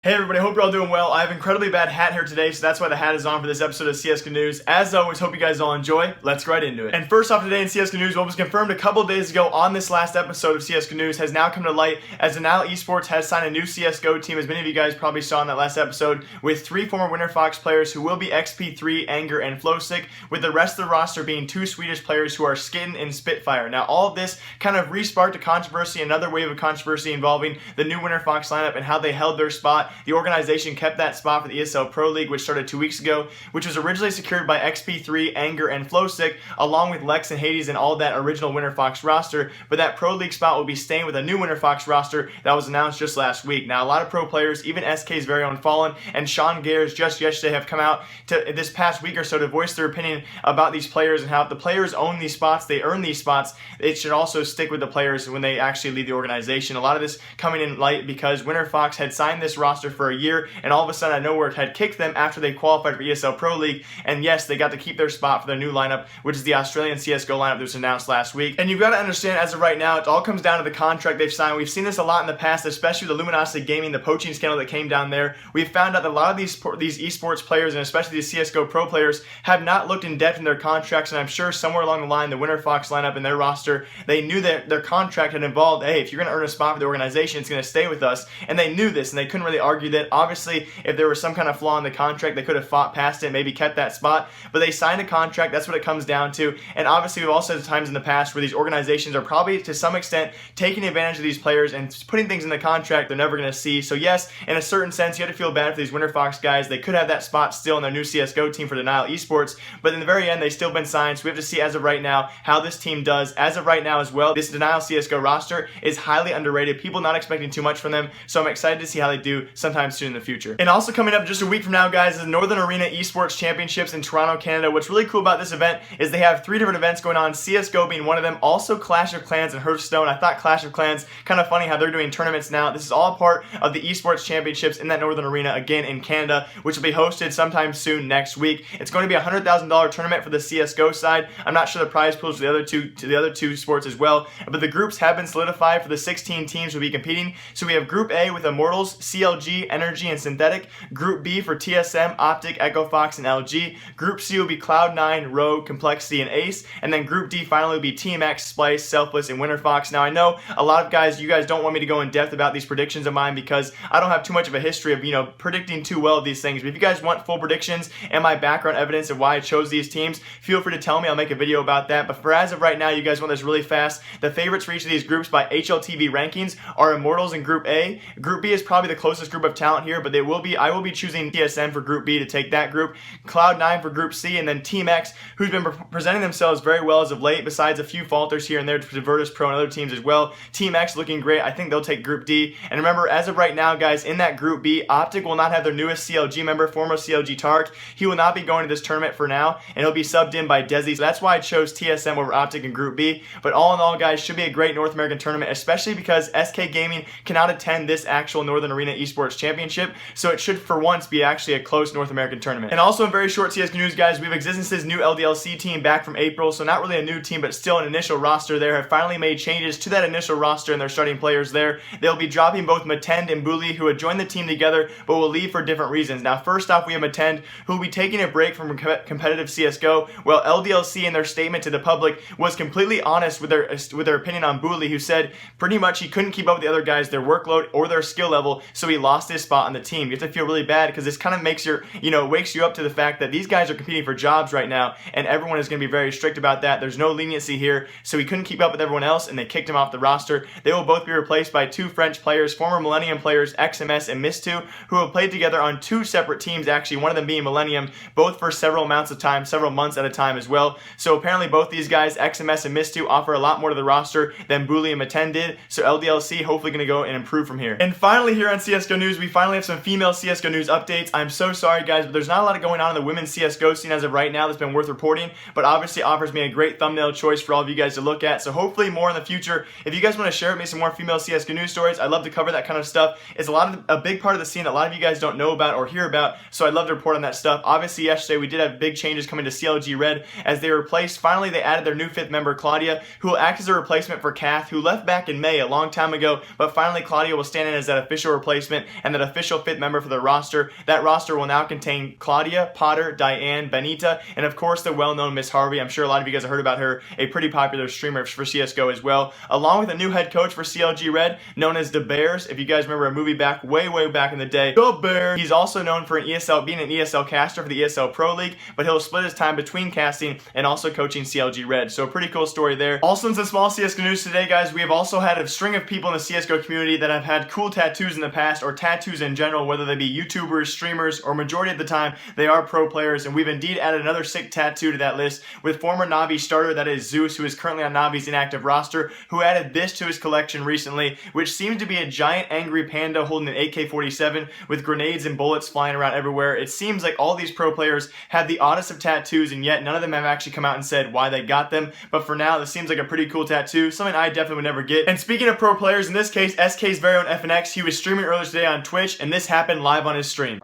Hey everybody, hope you're all doing well. I have an incredibly bad hat here today, so that's why the hat is on for this episode of CSGO News. As always, hope you guys all enjoy. Let's get right into it. And first off today in CSGO News, what was confirmed a couple days ago on this last episode of CSGO News has now come to light as Untitled Esports has signed a new CSGO team, as many of you guys probably saw in that last episode, with 3 former Winterfox players who will be XP3, Anger, and Flowstick, with the rest of the roster being 2 Swedish players who are Skitten and Spitfire. Now all of this kind of re-sparked a controversy, another wave of controversy involving the new Winterfox lineup and how they held their spot. The organization kept that spot for the ESL Pro League, which started 2 weeks ago, which was originally secured by XP3, Anger, and Flowstick, along with Lex and Hades and all that original Winterfox roster, but that Pro League spot will be staying with a new Winterfox roster that was announced just last week. Now, a lot of pro players, even SK's very own Fallen and Sean Gares just yesterday have come out to this past week or so to voice their opinion about these players and how if the players own these spots, they earn these spots, it should also stick with the players when they actually leave the organization. A lot of this coming in light because Winterfox had signed this roster for a year and all of a sudden out of nowhere had kicked them after they qualified for ESL Pro League, and yes, they got to keep their spot for their new lineup, which is the Australian CSGO lineup that was announced last week. And you've got to understand, as of right now, it all comes down to the contract they've signed. We've seen this a lot in the past, especially with the Luminosity Gaming, the poaching scandal that came down there. We've found out that a lot of these esports players, and especially these CSGO Pro players, have not looked in depth in their contracts, and I'm sure somewhere along the line, the Winterfox lineup and their roster, they knew that their contract had involved, hey, if you're going to earn a spot for the organization, it's going to stay with us, and they knew this, and they couldn't really argue that. Obviously, if there was some kind of flaw in the contract, they could have fought past it, maybe kept that spot, but they signed a contract. That's what it comes down to. And obviously we've also had times in the past where these organizations are probably to some extent taking advantage of these players and putting things in the contract they're never going to see. So yes, in a certain sense, you have to feel bad for these Winterfox guys. They could have that spot still in their new CSGO team for Untitled Esports, but in the very end, they've still been signed. So we have to see as of right now how this team does. As of right now as well, this Untitled CSGO roster is highly underrated. People not expecting too much from them. So I'm excited to see how they do sometime soon in the future. And also coming up just a week from now, guys, is the Northern Arena Esports Championships in Toronto, Canada. What's really cool about this event is they have 3 different events going on, CSGO being one of them, also Clash of Clans and Hearthstone. I thought Clash of Clans, kind of funny how they're doing tournaments now. This is all part of the Esports Championships in that Northern Arena, again in Canada, which will be hosted sometime soon next week. It's going to be a $100,000 tournament for the CSGO side. I'm not sure the prize pools for the other two sports as well, but the groups have been solidified for the 16 teams will be competing. So we have Group A with Immortals, CLG, Energy, and Synthetic. Group B for TSM, Optic, Echo Fox, and LG. Group C will be Cloud9, Rogue, Complexity, and Ace. And then Group D finally will be Team X, Splice, Selfless, and Winterfox. Now I know a lot of guys, you guys don't want me to go in depth about these predictions of mine because I don't have too much of a history of, predicting too well of these things. But if you guys want full predictions and my background evidence of why I chose these teams, feel free to tell me. I'll make a video about that. But for as of right now, you guys want this really fast. The favorites for each of these groups by HLTV rankings are Immortals in Group A. Group B is probably the closest group of talent here, but I will be choosing TSM for Group B to take that group, Cloud9 for Group C, and then Team X, who's been presenting themselves very well as of late, besides a few falters here and there to Virtus Pro and other teams as well. Team X looking great. I think they'll take Group D. And remember, as of right now, guys, in that Group B, Optic will not have their newest CLG member, former CLG Tark. He will not be going to this tournament for now, and he'll be subbed in by Desi. So that's why I chose TSM over Optic in Group B. But all in all, guys, should be a great North American tournament, especially because SK Gaming cannot attend this actual Northern Arena Esports Championship. So it should, for once, be actually a close North American tournament. And also in very short CSGO news, guys, we have Existence's new LDLC team back from April, so not really a new team, but still an initial roster there, have finally made changes to that initial roster and their starting players there. They'll be dropping both Matend and Bully, who had joined the team together, but will leave for different reasons. Now, first off, we have Matend, who will be taking a break from competitive CSGO, while LDLC in their statement to the public was completely honest with their opinion on Bully, who said pretty much he couldn't keep up with the other guys, their workload or their skill level, so he lost his spot on the team. You have to feel really bad because this kind of makes wakes you up to the fact that these guys are competing for jobs right now, and everyone is going to be very strict about that. There's no leniency here, so he couldn't keep up with everyone else, and they kicked him off the roster. They will both be replaced by 2 French players, former Millennium players, XMS and Miss2, who have played together on 2 separate teams, actually, one of them being Millennium, both for several months at a time as well. So apparently both these guys, XMS and Miss2, offer a lot more to the roster than Bully and Matend did, so LDLC hopefully going to go and improve from here. And finally here on CSGO News, we finally have some female CSGO News updates. I'm so sorry, guys, but there's not a lot going on in the women's CSGO scene as of right now that's been worth reporting, but obviously offers me a great thumbnail choice for all of you guys to look at, so hopefully more in the future. If you guys want to share with me some more female CSGO News stories, I'd love to cover that kind of stuff. It's a big part of the scene that a lot of you guys don't know about or hear about, so I'd love to report on that stuff. Obviously, yesterday we did have big changes coming to CLG Red as they finally they added their new 5th member, Claudia, who will act as a replacement for Kath, who left back in May a long time ago, but finally Claudia will stand in as that official replacement and that official 5th member for the roster. That roster will now contain Claudia, Potter, Diane, Benita, and of course the well-known Miss Harvey. I'm sure a lot of you guys have heard about her, a pretty popular streamer for CSGO as well, along with a new head coach for CLG Red, known as the Bears. If you guys remember a movie back way back in the day, the Bears. He's also known for being an ESL caster for the ESL Pro League, but he'll split his time between casting and also coaching CLG Red. So a pretty cool story there. Also in some small CSGO news today, guys, we have also had a string of people in the CSGO community that have had cool tattoos in the past, or tattoos in general, whether they be YouTubers, streamers, or majority of the time they are pro players, and we've indeed added another sick tattoo to that list with former Navi starter, that is Zeus, who is currently on Navi's inactive roster, who added this to his collection recently, which seems to be a giant angry panda holding an AK-47 with grenades and bullets flying around everywhere. It seems like all these pro players have the oddest of tattoos, and yet none of them have actually come out and said why they got them, but for now this seems like a pretty cool tattoo, something I definitely would never get. And speaking of pro players, in this case SK's very own FNX, he was streaming earlier today on Twitch, and this happened live on his stream.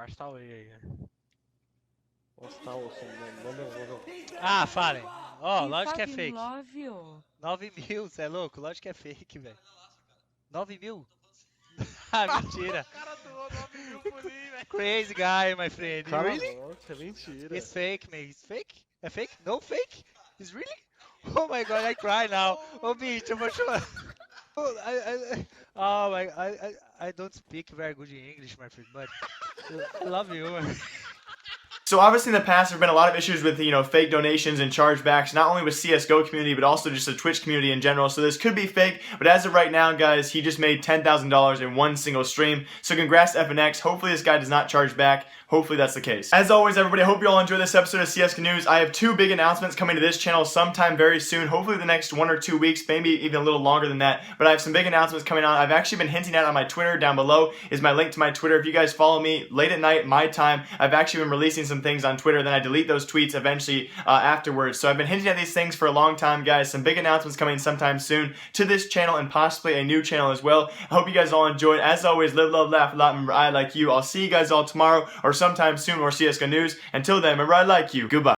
Ah, falem. Ó, lógico que é fake. 9 mil, cê é louco? Lógico que é fake, velho. 9 mil? Ah, mentira. O cara doou 9 mil por mim, velho. Crazy guy, my friend. Cara, Really? é mentira. It's fake, man. It's fake? É fake? No fake? It's really? Oh my god, I cry now. Ô, bicho, eu vou chorar. Oh my, I don't speak very good in English, my friend, but I love you. So obviously in the past there have been a lot of issues with, fake donations and chargebacks, not only with CSGO community, but also just the Twitch community in general. So this could be fake, but as of right now, guys, he just made $10,000 in one single stream. So congrats to FNX. Hopefully this guy does not charge back. Hopefully that's the case. As always, everybody, I hope you all enjoyed this episode of CSGO News. I have 2 big announcements coming to this channel sometime very soon, hopefully the next 1 or 2 weeks, maybe even a little longer than that. But I have some big announcements coming on. I've actually been hinting at on my Twitter. Down below is my link to my Twitter. If you guys follow me late at night, my time, I've actually been releasing some things on Twitter, then I delete those tweets eventually afterwards. So I've been hinting at these things for a long time, guys. Some big announcements coming sometime soon to this channel and possibly a new channel as well. I hope you guys all enjoyed. As always, live, love, laugh a lot. Remember, I like you. I'll see you guys all tomorrow or sometime soon, more CSGO News. Until then, remember, I like you. Goodbye.